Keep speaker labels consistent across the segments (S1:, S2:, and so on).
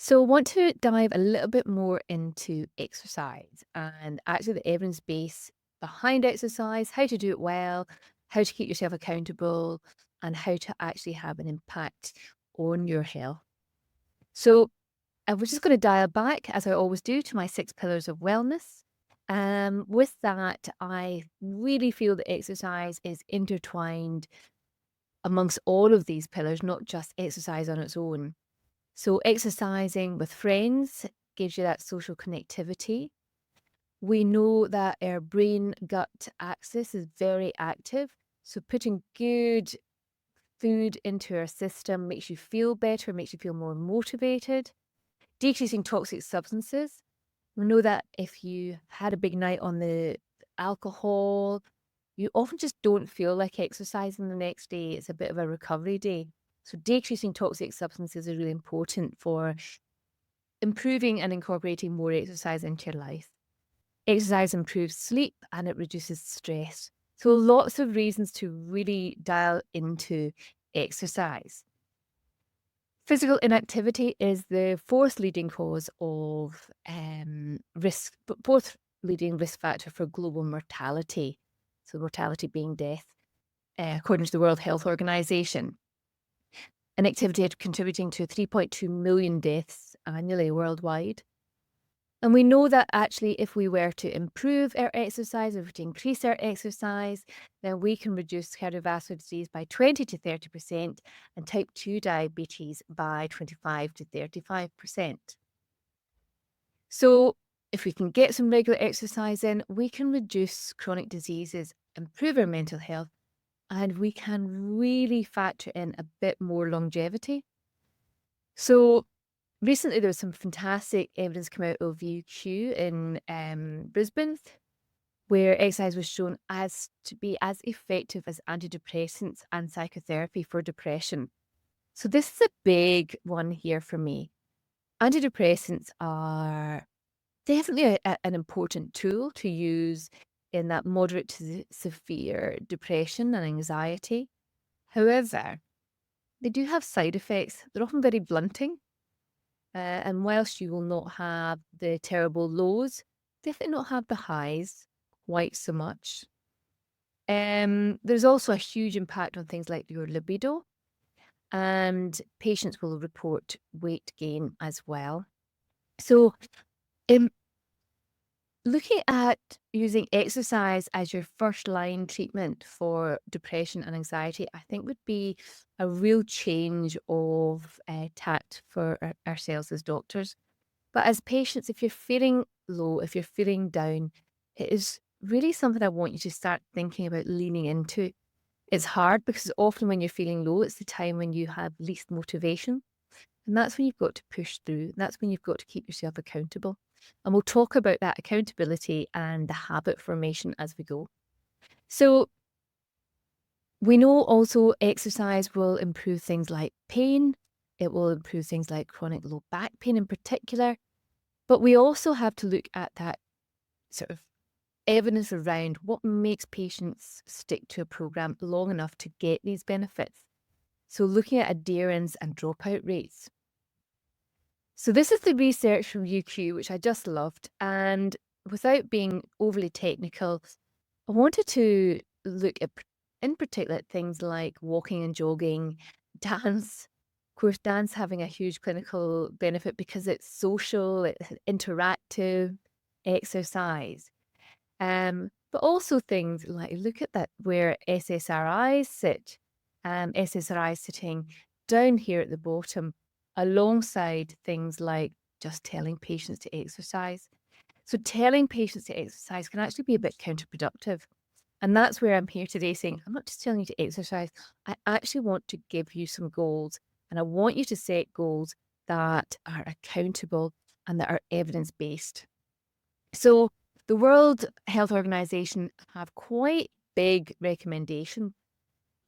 S1: So, I want to dive a little bit more into exercise and actually the evidence base behind exercise, how to do it well, how to keep yourself accountable, and how to actually have an impact on your health. So, I was just going to dial back, as I always do, to my six pillars of wellness. With that, I really feel that exercise is intertwined amongst all of these pillars, not just exercise on its own. So, exercising with friends gives you that social connectivity. We know that our brain gut axis is very active. So, putting good food into our system makes you feel better, makes you feel more motivated. Decreasing toxic substances. We know that if you had a big night on the alcohol, you often just don't feel like exercising the next day. It's a bit of a recovery day. So, decreasing toxic substances is really important for improving and incorporating more exercise into your life. Exercise improves sleep and it reduces stress. So, lots of reasons to really dial into exercise. Physical inactivity is the fourth leading cause of fourth leading risk factor for global mortality. So, mortality being death, according to the World Health Organization. Inactivity contributing to 3.2 million deaths annually worldwide. And we know that actually, if we were to improve our exercise, if we were to increase our exercise, then we can reduce cardiovascular disease by 20 to 30% and type 2 diabetes by 25 to 35%. So, if we can get some regular exercise in, we can reduce chronic diseases, improve our mental health, and we can really factor in a bit more longevity. So, recently, there was some fantastic evidence come out of UQ in Brisbane, where exercise was shown as to be as effective as antidepressants and psychotherapy for depression. So this is a big one here for me. Antidepressants are definitely an important tool to use in that moderate to severe depression and anxiety. However, they do have side effects. They're often very blunting. And whilst you will not have the terrible lows, definitely not have the highs quite so much. There's also a huge impact on things like your libido, and patients will report weight gain as well. So, um, looking at using exercise as your first line treatment for depression and anxiety, I think would be a real change of tact for ourselves as doctors. But as patients, if you're feeling low, if you're feeling down, it is really something I want you to start thinking about leaning into. It's hard because often when you're feeling low, it's the time when you have least motivation. And that's when you've got to push through. That's when you've got to keep yourself accountable. And we'll talk about that accountability and the habit formation as we go. So, we know also exercise will improve things like pain. It will improve things like chronic low back pain in particular. But we also have to look at that sort of evidence around what makes patients stick to a program long enough to get these benefits. So, looking at adherence and dropout rates. So, this is the research from UQ, which I just loved. And without being overly technical, I wanted to look at, in particular, at things like walking and jogging, dance. Of course, dance having a huge clinical benefit because it's social, it's interactive exercise. But also things like look at that where SSRIs sit, SSRIs sitting down here at the bottom, alongside things like just telling patients to exercise. So telling patients to exercise can actually be a bit counterproductive. And that's where I'm here today saying, I'm not just telling you to exercise, I actually want to give you some goals. And I want you to set goals that are accountable and that are evidence based. So the World Health Organization have quite big recommendation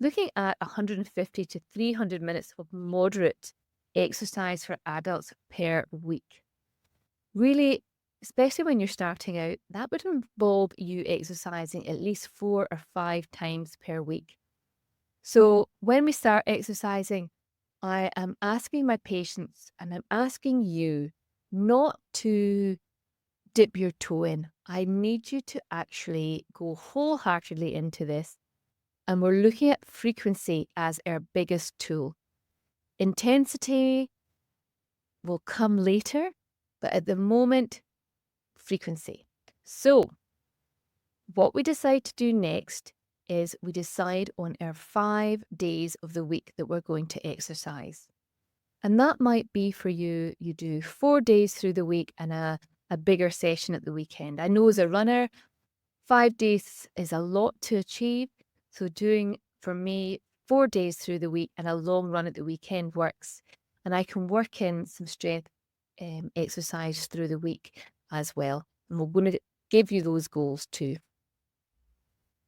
S1: looking at 150 to 300 minutes of moderate exercise for adults per week. Really, especially when you're starting out, that would involve you exercising at least 4 or 5 times per week. So when we start exercising, I am asking my patients and I'm asking you not to dip your toe in. I need you to actually go wholeheartedly into this. And we're looking at frequency as our biggest tool. Intensity will come later, but at the moment, frequency. So, what we decide to do next is we decide on our 5 days of the week that we're going to exercise. And that might be for you, you do 4 days through the week and a bigger session at the weekend. I know as a runner, 5 days is a lot to achieve. So doing, for me, 4 days through the week and a long run at the weekend works. And I can work in some strength exercise through the week as well. And we're going to give you those goals too.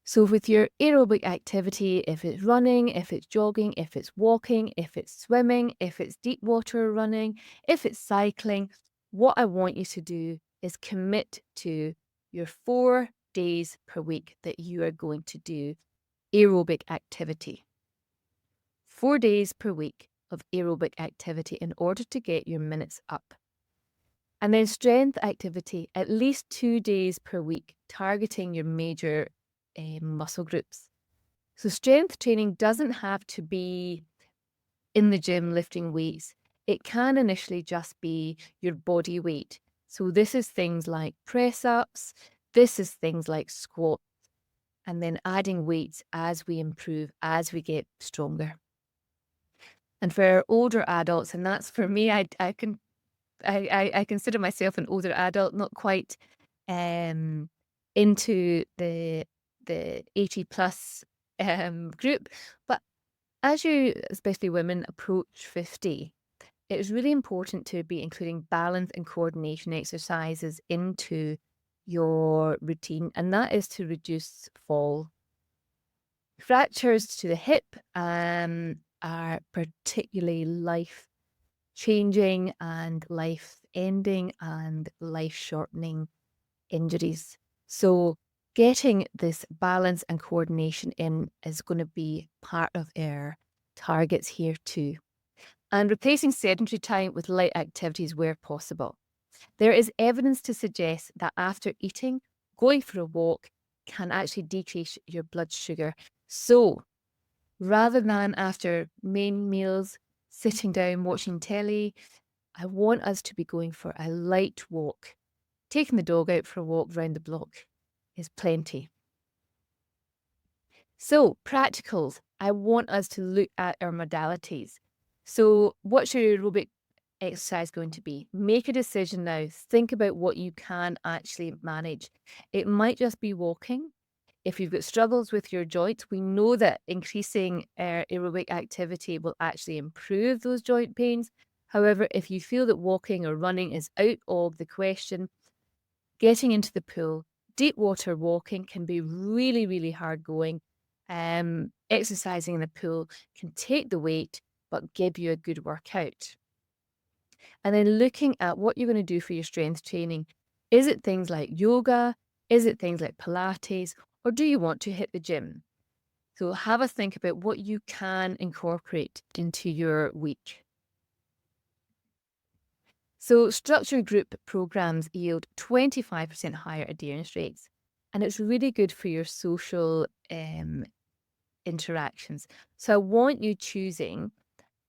S1: So with your aerobic activity, if it's running, if it's jogging, if it's walking, if it's swimming, if it's deep water running, if it's cycling, what I want you to do is commit to your 4 days per week that you are going to do aerobic activity. 4 days per week of aerobic activity in order to get your minutes up. And then strength activity, at least 2 days per week, targeting your major muscle groups. So strength training doesn't have to be in the gym lifting weights. It can initially just be your body weight. So this is things like press-ups, this is things like squats, and then adding weights as we improve, as we get stronger. And for our older adults, and that's for me, I consider myself an older adult, not quite into the 80 plus group. But as you, especially women, approach 50, it is really important to be including balance and coordination exercises into your routine, and that is to reduce fall. Fractures to the hip are particularly life changing and life ending and life shortening injuries. So getting this balance and coordination in is going to be part of our targets here too. And replacing sedentary time with light activities where possible. There is evidence to suggest that after eating, going for a walk can actually decrease your blood sugar. So rather than after main meals, sitting down watching telly, I want us to be going for a light walk. Taking the dog out for a walk round the block is plenty. So, practicals. I want us to look at our modalities. So, what's your aerobic exercise going to be? Make a decision now. Think about what you can actually manage. It might just be walking. If you've got struggles with your joints, we know that increasing aerobic activity will actually improve those joint pains. However, if you feel that walking or running is out of the question, getting into the pool, deep water walking can be really, really hard going. Exercising in the pool can take the weight, but give you a good workout. And then looking at what you're going to do for your strength training. Is it things like yoga? Is it things like Pilates? Or do you want to hit the gym? So have a think about what you can incorporate into your week. So structured group programs yield 25% higher adherence rates. And it's really good for your social interactions. So I want you choosing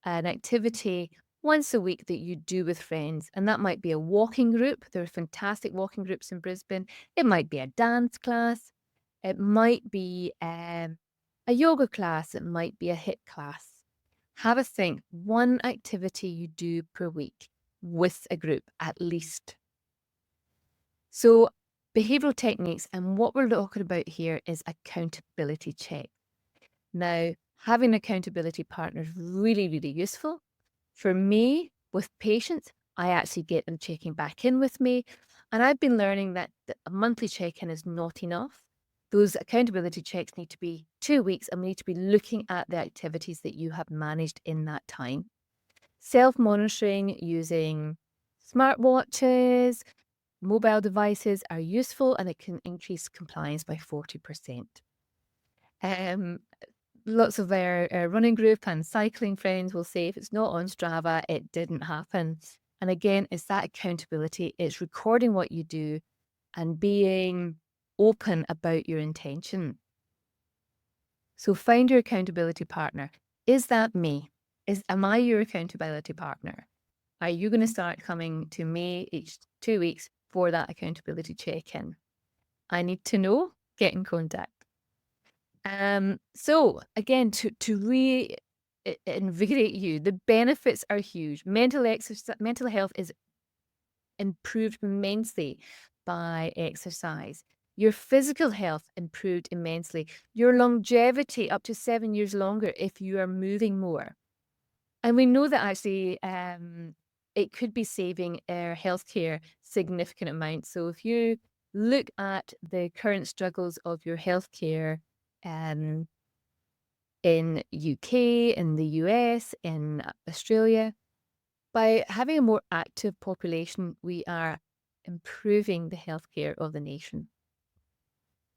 S1: an activity once a week that you do with friends. And that might be a walking group. There are fantastic walking groups in Brisbane. It might be a dance class. It might be a yoga class. It might be a HIIT class. Have a think. One activity you do per week with a group at least. So behavioral techniques, and what we're talking about here is accountability check. Now, having an accountability partner is really, really useful. For me, with patients, I actually get them checking back in with me. And I've been learning that a monthly check-in is not enough. Those accountability checks need to be 2 weeks, and we need to be looking at the activities that you have managed in that time. Self-monitoring using smartwatches, mobile devices are useful, and it can increase compliance by 40%. lots of our running group and cycling friends will say, if it's not on Strava, it didn't happen. And again, it's that accountability. It's recording what you do and being open about your intention. So find your accountability partner. Is that me? Am I your accountability partner? Are you going to start coming to me each 2 weeks for that accountability check-in? I need to know. Get in contact. So again, to reinvigorate you, the benefits are huge. Mental health is improved immensely by exercise. Your physical health improved immensely. Your longevity up to 7 years longer if you are moving more. And we know that actually it could be saving our healthcare significant amounts. So if you look at the current struggles of your healthcare um, in UK, in the US, in Australia, by having a more active population, we are improving the healthcare of the nation.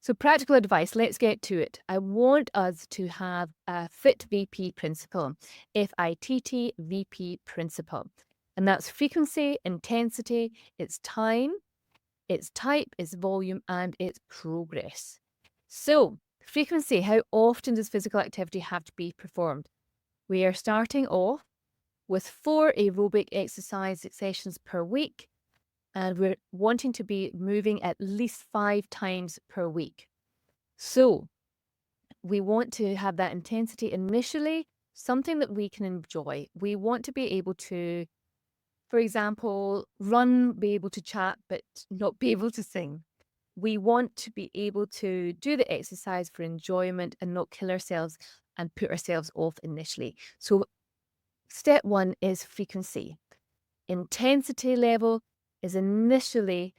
S1: So practical advice, let's get to it. I want us to have a FIT VP principle, FITT VP principle. And that's frequency, intensity, it's time, it's type, it's volume, and it's progress. So frequency, how often does physical activity have to be performed? We are starting off with 4 aerobic exercise sessions per week, and we're wanting to be moving at least 5 times per week. So we want to have that intensity initially, something that we can enjoy. We want to be able to, for example, run, be able to chat, but not be able to sing. We want to be able to do the exercise for enjoyment and not kill ourselves and put ourselves off initially. So step 1 is frequency. Intensity level is initially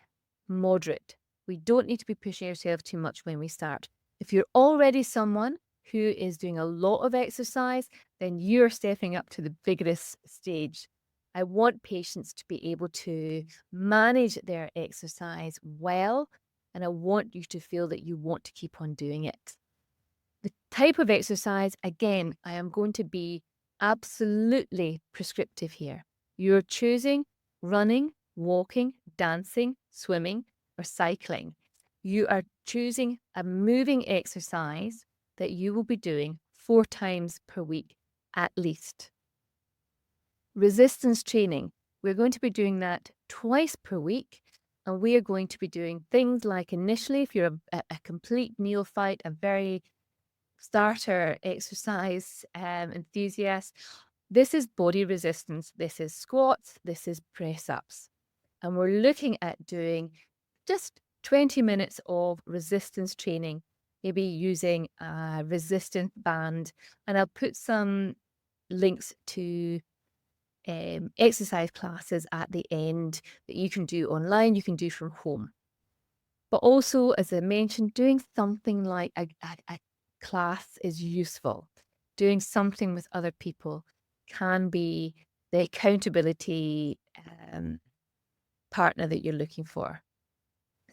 S1: moderate. We don't need to be pushing ourselves too much when we start. If you're already someone who is doing a lot of exercise, then you're stepping up to the vigorous stage. I want patients to be able to manage their exercise well, and I want you to feel that you want to keep on doing it. The type of exercise, again, I am going to be absolutely prescriptive here. You're choosing running, walking, dancing, swimming, or cycling. You are choosing a moving exercise that you will be doing 4 times per week at least. Resistance training, we're going to be doing that twice per week, and we are going to be doing things like initially, if you're a complete neophyte, a very starter exercise enthusiast, this is body resistance, this is squats, this is press ups. And we're looking at doing just 20 minutes of resistance training, maybe using a resistance band. And I'll put some links to exercise classes at the end that you can do online, you can do from home. But also, as I mentioned, doing something like a class is useful. Doing something with other people can be the accountability partner that you're looking for.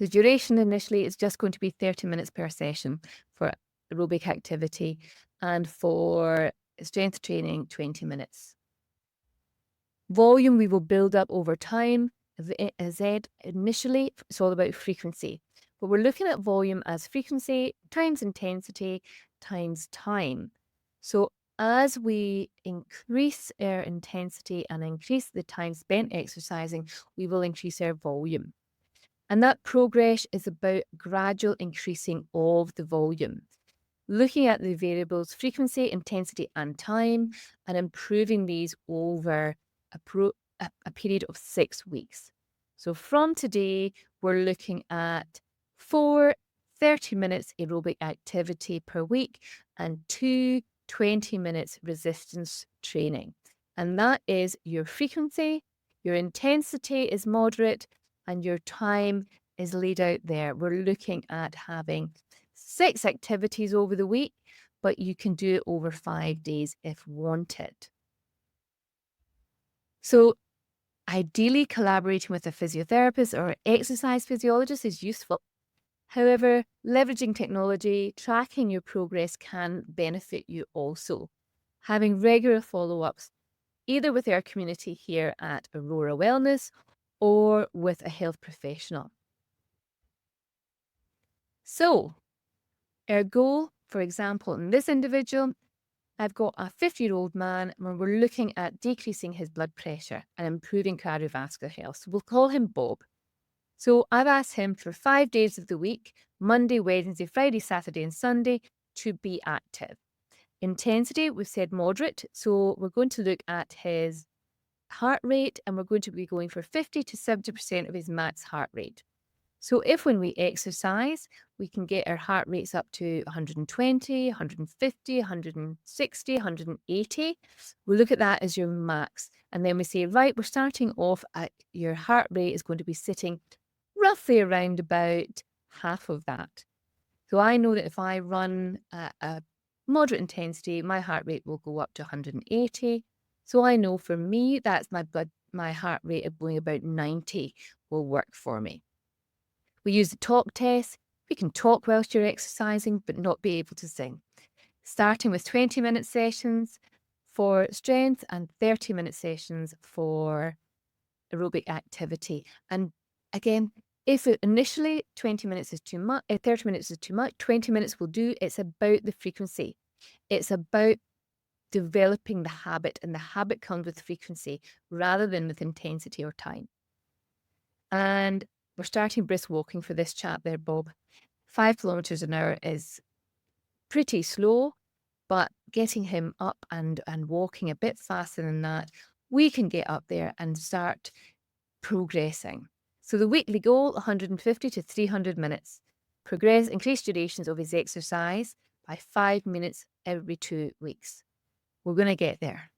S1: The duration initially is just going to be 30 minutes per session for aerobic activity, and for strength training, 20 minutes. Volume we will build up over time. Z initially, it's all about frequency. But we're looking at volume as frequency times intensity times time. So as we increase our intensity and increase the time spent exercising, we will increase our volume. And that progress is about gradual increasing of the volume. Looking at the variables frequency, intensity, and time, and improving these over a period of 6 weeks. So from today, we're looking at 4 30 minutes aerobic activity per week and 2 20 minutes resistance training. And that is your frequency, your intensity is moderate, and your time is laid out there. We're looking at having 6 activities over the week, but you can do it over 5 days if wanted. So ideally, collaborating with a physiotherapist or exercise physiologist is useful. However, leveraging technology, tracking your progress can benefit you also. Having regular follow-ups, either with our community here at Aurora Wellness or with a health professional. So, our goal, for example, in this individual, I've got a 50-year-old man where we're looking at decreasing his blood pressure and improving cardiovascular health. So we'll call him Bob. So I've asked him for 5 days of the week, Monday, Wednesday, Friday, Saturday, and Sunday, to be active. Intensity, we've said moderate. So we're going to look at his heart rate and we're going to be going for 50 to 70% of his max heart rate. So if when we exercise, we can get our heart rates up to 120, 150, 160, 180, we look at that as your max. And then we say, right, we're starting off at your heart rate is going to be sitting roughly around about half of that. So I know that if I run at a moderate intensity, my heart rate will go up to 180. So I know for me, that's my heart rate of going about 90 will work for me. We use the talk test. We can talk whilst you're exercising, but not be able to sing. Starting with 20-minute sessions for strength and 30-minute sessions for aerobic activity. And again, if initially 20 minutes is too much, 30 minutes is too much, 20 minutes will do. It's about the frequency. It's about developing the habit, and the habit comes with frequency rather than with intensity or time. And we're starting brisk walking for this chap there, Bob. 5 kilometers an hour is pretty slow, but getting him up and walking a bit faster than that, we can get up there and start progressing. So the weekly goal, 150 to 300 minutes. Increase durations of his exercise by 5 minutes every 2 weeks. We're going to get there.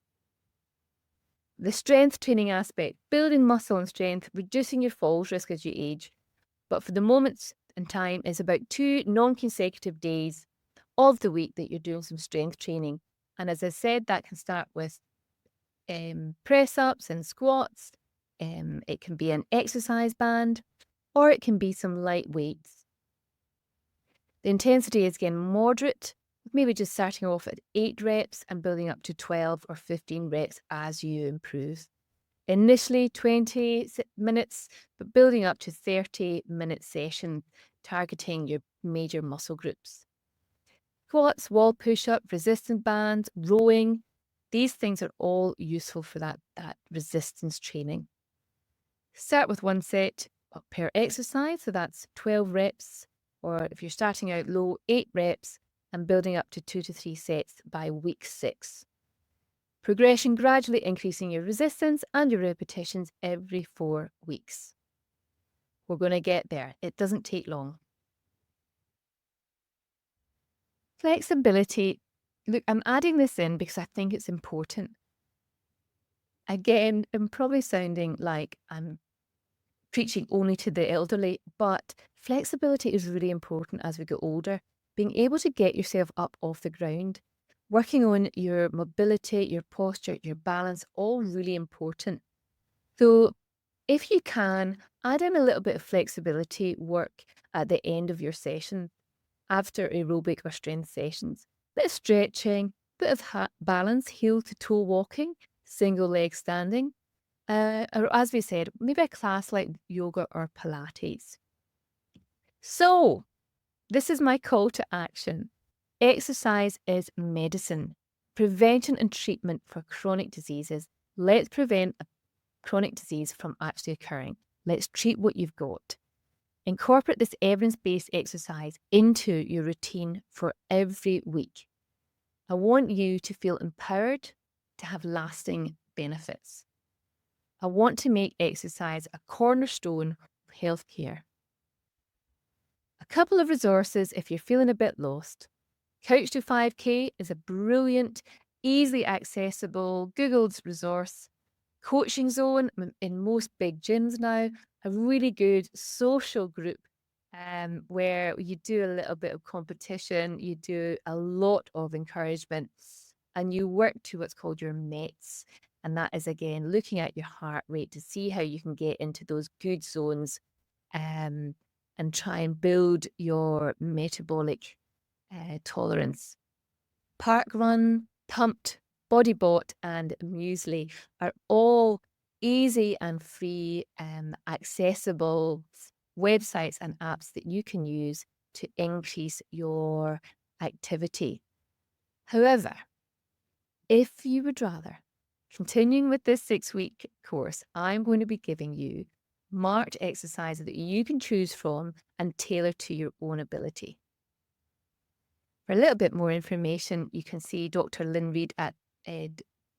S1: The strength training aspect, building muscle and strength, reducing your falls risk as you age. But for the moment in time, it's about 2 non-consecutive days of the week that you're doing some strength training. And as I said, that can start with press-ups and squats. It can be an exercise band, or it can be some light weights. The intensity is again moderate, maybe just starting off at 8 reps and building up to 12 or 15 reps as you improve. Initially 20 minutes, but building up to 30-minute session, targeting your major muscle groups. Squats, wall push-up, resistance bands, rowing, these things are all useful for that resistance training. Start with 1 set per exercise, so that's 12 reps, or if you're starting out low, 8 reps, and building up to 2 to 3 sets by week 6. Progression, gradually increasing your resistance and your repetitions every 4 weeks. We're going to get there. It doesn't take long. Flexibility. Look, I'm adding this in because I think it's important. Again, I'm probably sounding like I'm preaching only to the elderly, but flexibility is really important as we get older. Being able to get yourself up off the ground, working on your mobility, your posture, your balance, all really important. So if you can, add in a little bit of flexibility work at the end of your session after aerobic or strength sessions. Bit of stretching, bit of balance, heel to toe walking, single leg standing, or as we said, maybe a class like yoga or Pilates. So this is my call to action. Exercise is medicine. Prevention and treatment for chronic diseases. Let's prevent a chronic disease from actually occurring. Let's treat what you've got. Incorporate this evidence-based exercise into your routine for every week. I want you to feel empowered to have lasting benefits. I want to make exercise a cornerstone of healthcare. A couple of resources if you're feeling a bit lost. Couch to 5K is a brilliant, easily accessible Googled resource. Coaching Zone in most big gyms now, a really good social group where you do a little bit of competition, you do a lot of encouragement, and you work to what's called your METs. And that is, again, looking at your heart rate to see how you can get into those good zones and and try and build your metabolic tolerance. Park Run, Pumped, Bodybot, and Muesli are all easy and free, accessible websites and apps that you can use to increase your activity. However, if you would rather, continuing with this 6-week course, I'm going to be giving you marked exercises that you can choose from and tailor to your own ability. For a little bit more information, you can see Dr. Lynne Reid at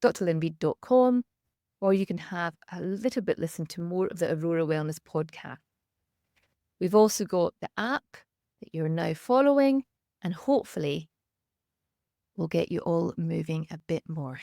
S1: drlynnereid.com, or you can have a little bit listen to more of the Aurora Wellness podcast. We've also got the app that you're now following, and hopefully we'll get you all moving a bit more.